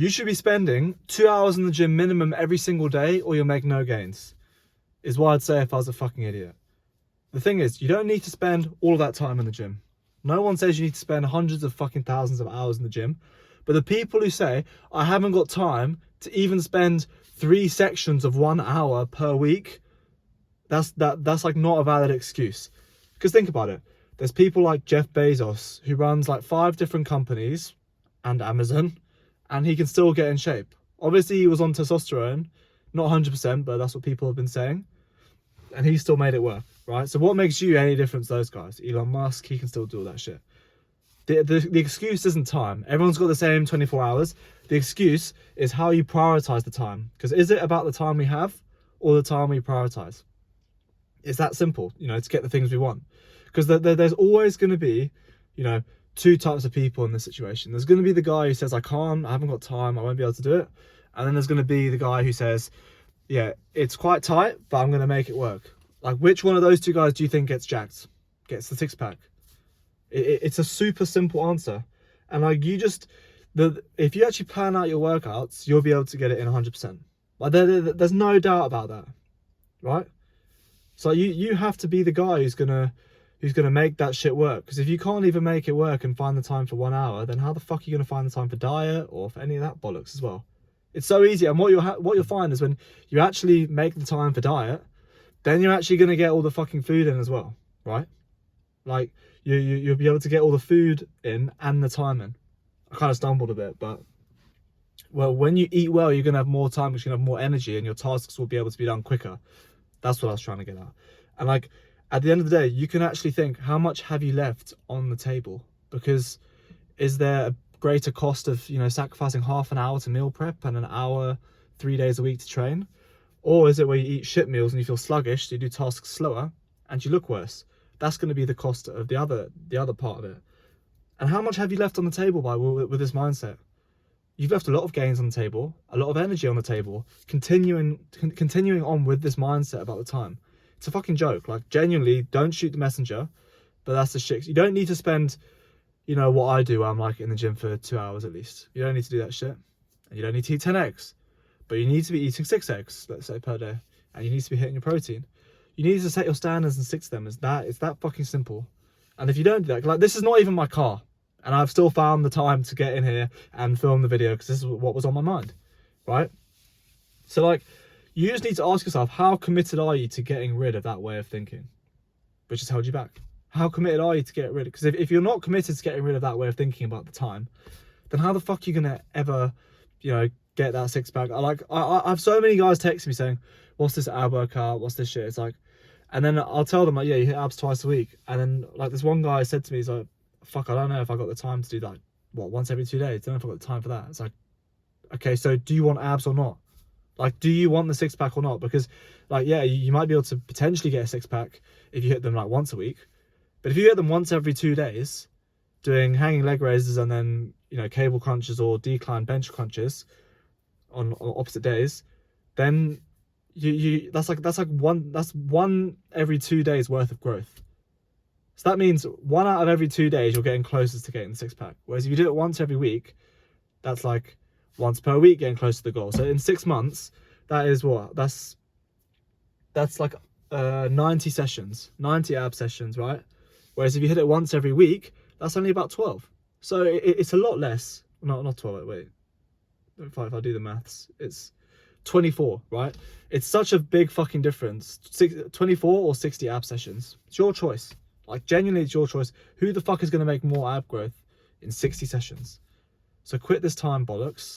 You should be spending 2 hours in the gym minimum every single day, or you'll make no gains, is what I'd say if I was a fucking idiot. The thing is, you don't need to spend all of that time in the gym. No one says you need to spend hundreds of fucking thousands of hours in the gym. But the people who say, I haven't got time to even spend 3 sections of 1 hour per week, that's like not a valid excuse. Because think about it. There's people like Jeff Bezos, who runs like 5 different companies and Amazon, and he can still get in shape. Obviously, he was on testosterone, not 100%, but that's what people have been saying. And he still made it work, right? So what makes you any different to those guys? Elon Musk, he can still do all that shit. The excuse isn't time. Everyone's got the same 24 hours. The excuse is how you prioritize the time. Because is it about the time we have or the time we prioritize? It's that simple, you know, to get the things we want. Because there's always going to be, you know, 2 types of people in this situation. There's going to be the guy who says, I haven't got time, I won't be able to do it. And then there's going to be the guy who says, yeah, it's quite tight, but I'm going to make it work. Like, which one of those 2 guys do you think gets jacked? Gets the 6-pack? It's a super simple answer. And like, if you actually plan out your workouts, you'll be able to get it in 100%. Like, there's no doubt about that, right? So you have to be the guy who's gonna make that shit work. Because if you can't even make it work and find the time for 1 hour, then how the fuck are you gonna find the time for diet or for any of that bollocks as well? It's so easy. And what you'll find is when you actually make the time for diet, then you're actually gonna get all the fucking food in as well, right? Like, you'll be able to get all the food in and the time in. I kind of stumbled a bit, but well, when you eat well, you're gonna have more time, which you're gonna have more energy, and your tasks will be able to be done quicker. That's what I was trying to get at. And like, at the end of the day, you can actually think, how much have you left on the table? Because is there a greater cost of, you know, sacrificing half an hour to meal prep and an hour 3 days a week to train? Or is it where you eat shit meals and you feel sluggish, so you do tasks slower and you look worse? That's going to be the cost of the other part of it. And how much have you left on the table with this mindset? You've left a lot of gains on the table, a lot of energy on the table, continuing on with this mindset about the time. It's a fucking joke. Like, genuinely, don't shoot the messenger, but that's the shit. You don't need to spend, you know, what I do, where I'm like in the gym for 2 hours at least. You don't need to do that shit. And you don't need to eat 10 eggs, but you need to be eating 6 eggs, let's say, per day. And you need to be hitting your protein. You need to set your standards and stick to them. It's that fucking simple. And if you don't do that, like, this is not even my car. And I've still found the time to get in here and film the video because this is what was on my mind, right? So like, you just need to ask yourself, how committed are you to getting rid of that way of thinking, which has held you back? How committed are you to get rid of? Because if you're not committed to getting rid of that way of thinking about the time, then how the fuck are you gonna ever, you know, get that 6-pack? I have so many guys text me saying, what's this ab workout? What's this shit? It's like, and then I'll tell them like, yeah, you hit abs twice a week. And then like this one guy said to me, he's like, fuck, I don't know if I got the time to do that. What, once every 2 days? I don't know if I got the time for that. It's like, okay, so do you want abs or not? Like, do you want the 6-pack or not? Because like, yeah, you might be able to potentially get a 6-pack if you hit them like once a week. But if you hit them once every 2 days, doing hanging leg raises and then, you know, cable crunches or decline bench crunches on opposite days, then that's one every 2 days worth of growth. So that means 1 out of every 2 days you're getting closer to getting the 6-pack. Whereas if you do it once every week, that's like once per week getting close to the goal. So in 6 months, that is what? That's like 90 sessions, 90 ab sessions, right? Whereas if you hit it once every week, that's only about 12. So it's a lot less. Not 12, wait. If I do the maths, it's 24, right? It's such a big fucking difference. 24 or 60 ab sessions. It's your choice. Like, genuinely, it's your choice. Who the fuck is going to make more ab growth in 60 sessions? So quit this time bollocks.